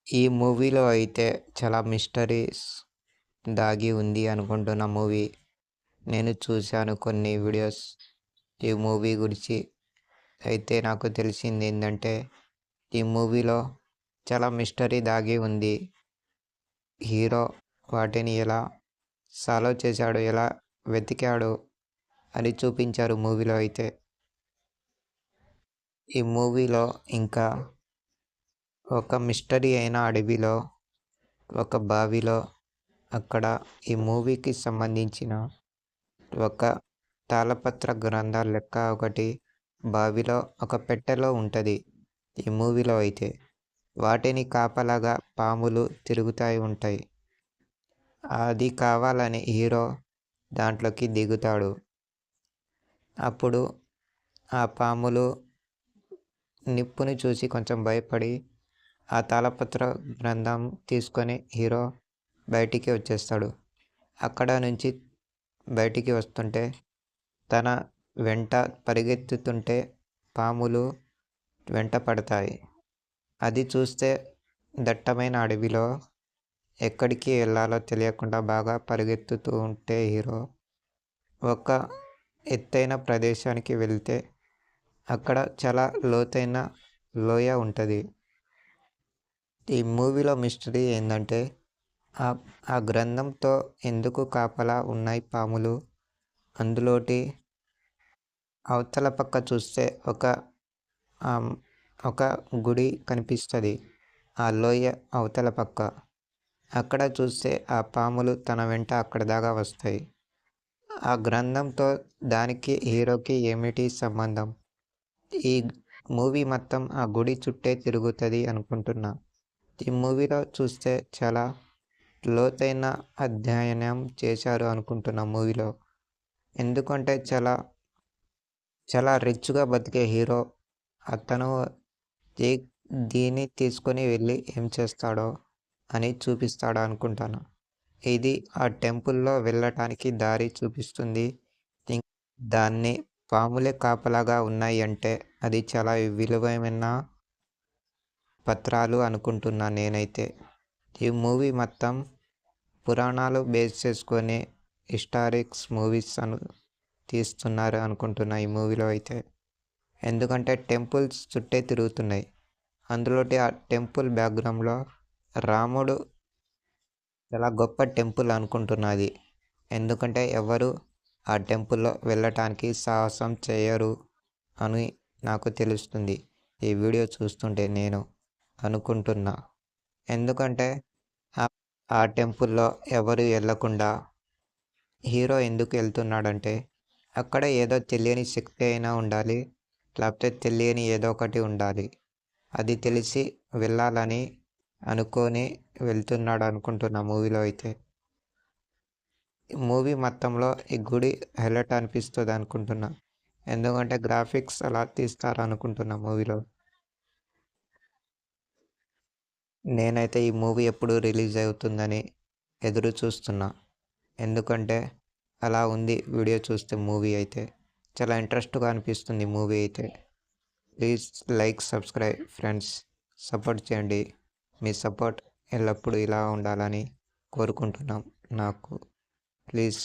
ఈ మూవీలో అయితే చాలా మిస్టరీస్ దాగి ఉంది అనుకుంటున్న మూవీ. నేను చూశాను కొన్ని వీడియోస్ ఈ మూవీ గురించి. అయితే నాకు తెలిసిందేంటంటే, ఈ మూవీలో చాలా మిస్టరీ దాగి ఉంది. హీరో వాటిని ఎలా సాల్వ్ చేశాడు, ఎలా వెతికాడు అని చూపించారు మూవీలో అయితే. ఈ మూవీలో ఇంకా ఒక మిస్టరీ అయిన అడవిలో, ఒక బావిలో అక్కడ ఈ మూవీకి సంబంధించిన ఒక తాళపత్ర గ్రంథాల లెక్క ఒకటి బావిలో ఒక పెట్టెలో ఉంటుంది ఈ మూవీలో అయితే. వాటిని కాపలాగా పాములు తిరుగుతాయి ఉంటాయి. అది కావాలని హీరో దాంట్లోకి దిగుతాడు. అప్పుడు ఆ పాములు నిప్పుని చూసి కొంచెం భయపడి ఆ తాళపత్ర గ్రంథం తీసుకొని హీరో బయటికి వచ్చేస్తాడు. అక్కడ నుంచి బయటికి వస్తుంటే తన వెంట పరిగెత్తుతుంటే పాములు వెంట పడతాయి. అది చూస్తే దట్టమైన అడవిలో ఎక్కడికి వెళ్ళాలో తెలియకుండా బాగా పరిగెత్తుతూ ఉంటే హీరో ఒక ఎత్తైన ప్రదేశానికి వెళ్తే అక్కడ చాలా లోతైన లోయ ఉంటుంది. ఈ మూవీలో మిస్టరీ ఏంటంటే, ఆ గ్రంథంతో ఎందుకు కాపలా ఉన్నాయి పాములు? అందులోటి అవతల పక్క చూస్తే ఒక గుడి కనిపిస్తుంది ఆ లోయ అవతల పక్క. అక్కడ చూస్తే ఆ పాములు తన వెంట అక్కడ దాకా వస్తాయి. ఆ గ్రంథంతో దానికి హీరోకి ఏమిటి సంబంధం? ఈ మూవీ మొత్తం ఆ గుడి చుట్టే తిరుగుతుంది అనుకుంటున్నా. ఈ మూవీలో చూస్తే చాలా లోతైన అధ్యయనం చేశారు అనుకుంటున్నా మూవీలో. ఎందుకంటే చాలా చాలా రిచ్గా బతికే హీరో అతను దీన్ని తీసుకొని వెళ్ళి ఏం చేస్తాడో అని చూపిస్తాడు అనుకుంటాను. ఇది ఆ టెంపుల్లో వెళ్ళటానికి దారి చూపిస్తుంది. దాన్ని పాములే కాపలాగా ఉన్నాయి అంటే అది చాలా విలువైన పత్రాలు అనుకుంటున్నా నేనైతే. ఈ మూవీ మొత్తం పురాణాలు బేస్ చేసుకొని హిస్టారిక్స్ మూవీస్ తీస్తున్నారు అనుకుంటున్నా ఈ మూవీలో అయితే. ఎందుకంటే టెంపుల్స్ చుట్టే తిరుగుతున్నాయి. అందులోటి ఆ టెంపుల్ బ్యాక్గ్రౌండ్లో రాముడు చాలా గొప్ప టెంపుల్ అనుకుంటున్నది. ఎందుకంటే ఎవరు ఆ టెంపుల్లో వెళ్ళటానికి సాహసం చేయరు అని నాకు తెలుస్తుంది ఈ వీడియో చూస్తుంటే నేను అనుకుంటున్నా. ఎందుకంటే ఆ టెంపుల్లో ఎవరు వెళ్ళకుండా హీరో ఎందుకు వెళ్తున్నాడంటే అక్కడ ఏదో తెలియని శక్తి అయినా ఉండాలి, లేకపోతే తెలియని ఏదో ఒకటి ఉండాలి. అది తెలిసి వెళ్ళాలని అనుకొని వెళ్తున్నాడు అనుకుంటున్నా మూవీలో అయితే. మూవీ మొత్తంలో ఈ గుడి హైలైట్ అనిపిస్తుంది అనుకుంటున్నా. ఎందుకంటే గ్రాఫిక్స్ అలా తీస్తారు అనుకుంటున్నా మూవీలో. నేనైతే ఈ మూవీ ఎప్పుడు రిలీజ్ అవుతుందని ఎదురు చూస్తున్నా. ఎందుకంటే అలా ఉంది వీడియో చూస్తే మూవీ అయితే. చాలా ఇంట్రెస్ట్గా అనిపిస్తుంది మూవీ అయితే. Please like, subscribe friends. Support చేయండి. మీ సపోర్ట్ ఎల్లప్పుడూ ఇలా ఉండాలని కోరుకుంటున్నాం నాకు. ప్లీజ్